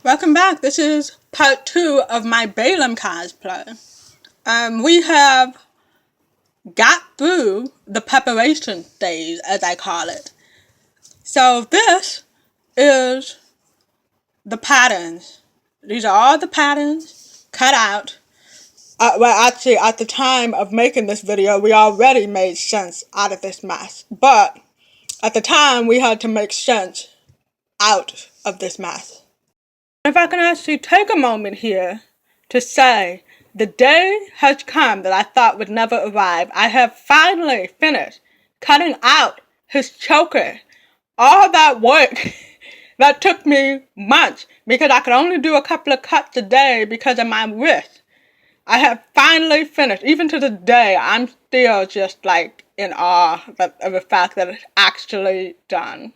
Welcome back. This is part 2 of my Balem cosplay. We have got through the preparation stage, as I call it. So this is the patterns. These are all the patterns cut out. Well, actually, at the time of making this video, we already made sense out of this mess. But at the time, we had to make sense out of this mess. If I can actually take a moment here to say the day has come that I thought would never arrive. I have finally finished cutting out his choker. All that work that took me months because I could only do a couple of cuts a day because of my wrist. I have finally finished. Even to this day, I'm still just like in awe of the fact that it's actually done.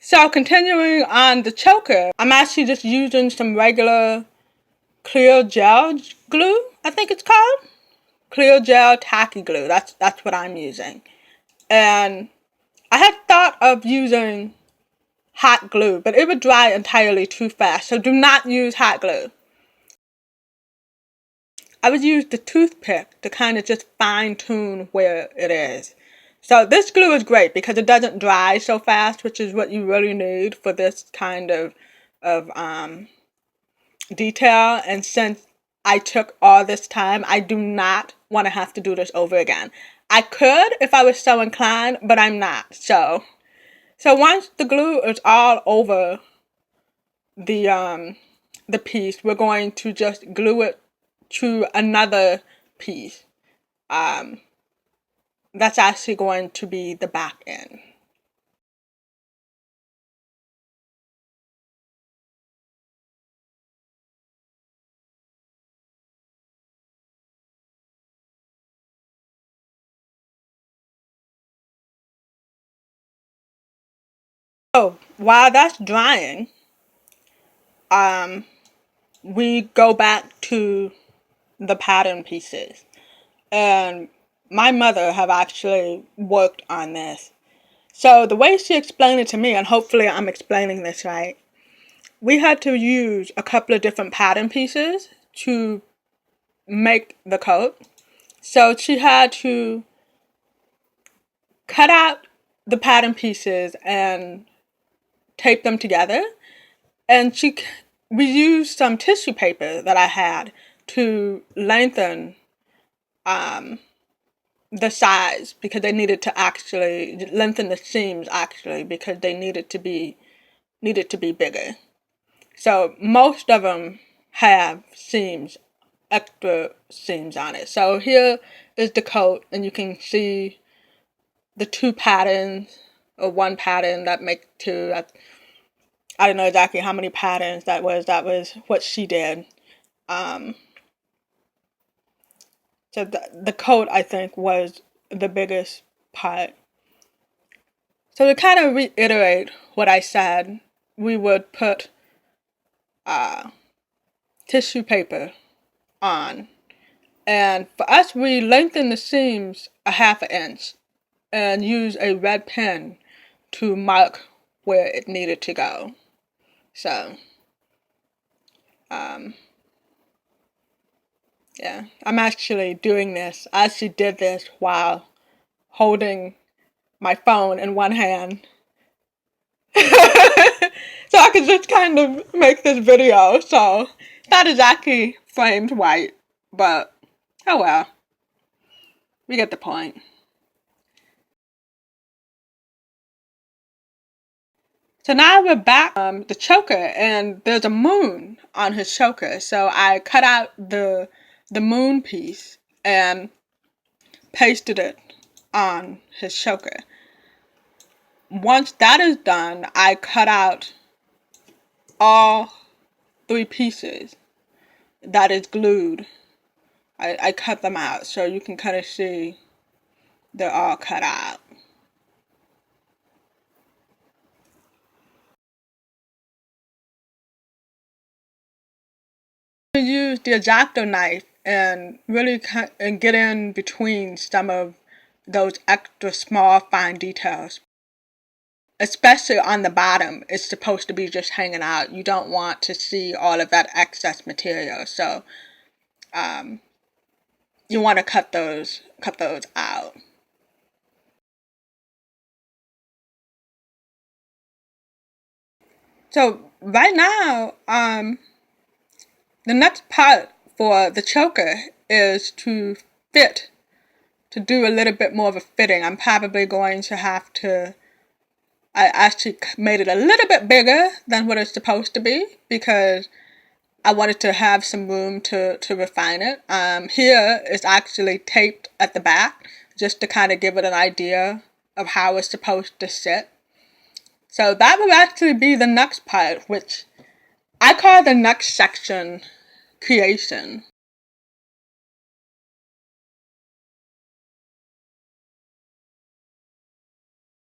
So continuing on the choker, I'm actually just using some regular clear gel glue, I think it's called. Clear gel tacky glue, that's what I'm using. And I had thought of using hot glue, but it would dry entirely too fast, so do not use hot glue. I would use the toothpick to kind of just fine tune where it is. So this glue is great because it doesn't dry so fast, which is what you really need for this kind of detail. And since I took all this time, I do not want to have to do this over again. I could if I was so inclined, but I'm not. So once the glue is all over the piece, we're going to just glue it to another piece. That's actually going to be the back end. So while that's drying, we go back to the pattern pieces. And my mother have actually worked on this. So the way she explained it to me, and hopefully I'm explaining this right, we had to use a couple of different pattern pieces to make the coat. So she had to cut out the pattern pieces and tape them together. And we used some tissue paper that I had to lengthen the size because they needed to actually lengthen the seams because they needed to be bigger. So most of them have extra seams on it. So here is the coat, and you can see the two patterns or one pattern that make two. I don't know exactly how many patterns that was. That was what she did. So the coat, I think, was the biggest part. So to kind of reiterate what I said, we would put tissue paper on. And for us, we lengthen the seams a half an inch and use a red pen to mark where it needed to go. So, yeah, I'm actually doing this. I actually did this while holding my phone in one hand. So I could just kind of make this video. So, not exactly framed right, but oh well. We get the point. So now we're back the choker, and there's a moon on his choker. So I cut out the moon piece and pasted it on his choker. Once that is done, I cut out all 3 pieces that is glued. I cut them out so you can kind of see they're all cut out. I use the X-Acto knife and really and get in between some of those extra small fine details. especially on the bottom, it's supposed to be just hanging out. You don't want to see all of that excess material, so you want to cut those out. So right now, the next part for the choker is to do a little bit more of a fitting. I'm probably going to have to, I actually made it a little bit bigger than what it's supposed to be because I wanted to have some room to refine it. Here it's actually taped at the back just to kind of give it an idea of how it's supposed to sit. So that will actually be the next part, which I call the next section creation.